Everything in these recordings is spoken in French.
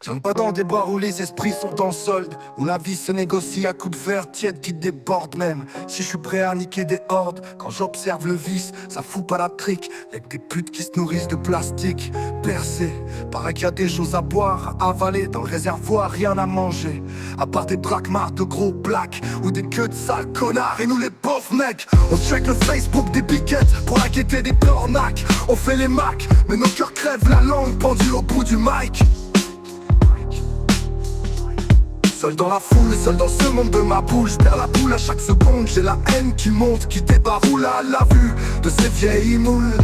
Tiens pas dans des bois où les esprits sont en solde, où la vie se négocie à coups de fer tiède qui déborde. Même si je suis prêt à niquer des hordes, quand j'observe le vice, ça fout pas la trique. Y'a que des putes qui se nourrissent de plastique. Percé, paraît qu'il y a des choses à boire, à avaler. Dans le réservoir, rien à manger, à part des braquemars de gros plaques ou des queues de sales connards. Et nous les pauvres mecs, on check le Facebook des piquettes pour inquiéter des cornacs. On fait les macs, mais nos cœurs crèvent la langue pendue au bout du mic. Seul dans la foule, seul dans ce monde de ma boule, je perds la boule à chaque seconde. J'ai la haine qui monte, qui débaroule à la vue de ces vieilles moules.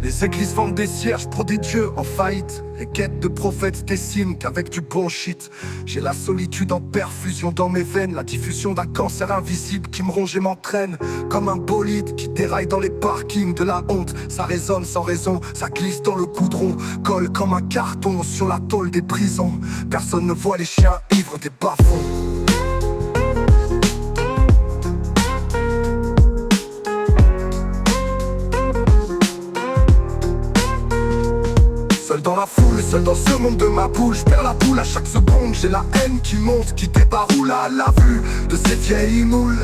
Les églises vendent des cierges pour des dieux en faillite. Les quêtes de prophètes t'estiment qu'avec du bon shit. J'ai la solitude en perfusion dans mes veines, la diffusion d'un cancer invisible qui me ronge et m'entraîne. Comme un bolide qui déraille dans les parkings de la honte. Ça résonne sans raison, ça glisse dans le goudron, colle comme un carton sur la tôle des prisons. Personne ne voit les chiens ivres des bas-fonds. Seul dans la foule, seul dans ce monde de ma boule, je perds la boule à chaque seconde. J'ai la haine qui monte, qui débaroule à la vue de ces vieilles moules.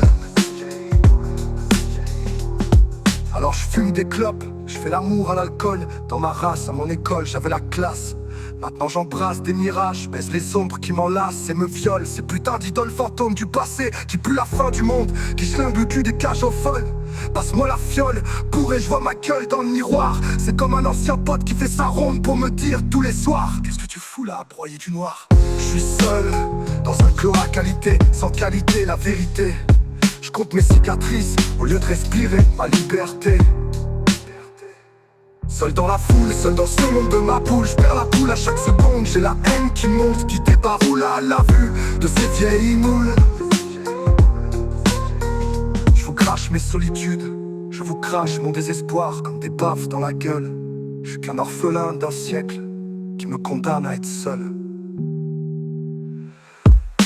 Alors je fume des clopes, je fais l'amour à l'alcool. Dans ma race, à mon école, j'avais la classe. Maintenant j'embrasse des mirages, baisse les ombres qui m'enlacent et me violent. Ces putains d'idoles fantômes du passé qui puent la fin du monde, qui schlinguent le cul des cages aux folles. Passe-moi la fiole, bourré, je vois ma gueule dans le miroir. C'est comme un ancien pote qui fait sa ronde pour me dire tous les soirs: qu'est-ce que tu fous là, à broyer du noir? Je suis seul, dans un cloaque qualité, sans qualité, la vérité. Je compte mes cicatrices, au lieu de respirer ma liberté. Seul dans la foule, seul dans ce monde de ma boule, je perds la boule à chaque seconde. J'ai la haine qui monte, qui débaroule à la vue de ces vieilles moules. Je vous crache mes solitudes, je vous crache mon désespoir comme des baffes dans la gueule. Je suis qu'un orphelin d'un siècle qui me condamne à être seul.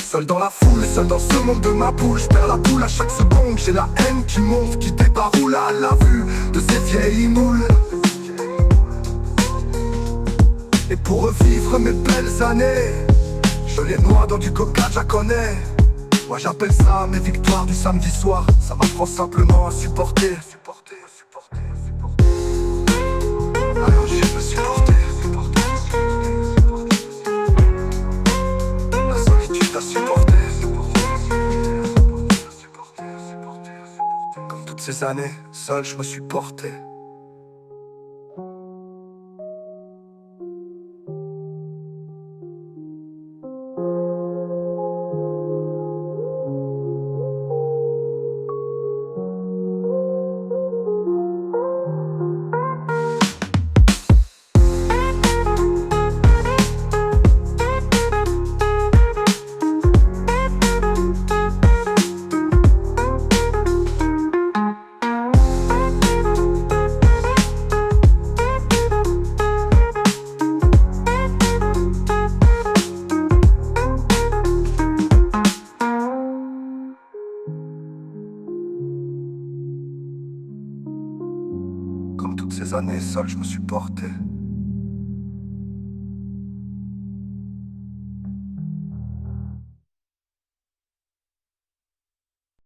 Seul dans la foule, seul dans ce monde de ma boule, je perds la boule à chaque seconde. J'ai la haine qui monte, qui débaroule à la vue de ces vieilles moules. Et pour revivre mes belles années, je les noie dans du coca japonais. Moi j'appelle ça mes victoires du samedi soir. Ça m'apprend simplement à supporter. Alors je me supporter. La solitude à supporter. Comme toutes ces années, seul je me suis porté. Comme toutes ces années, seul je me suis porté.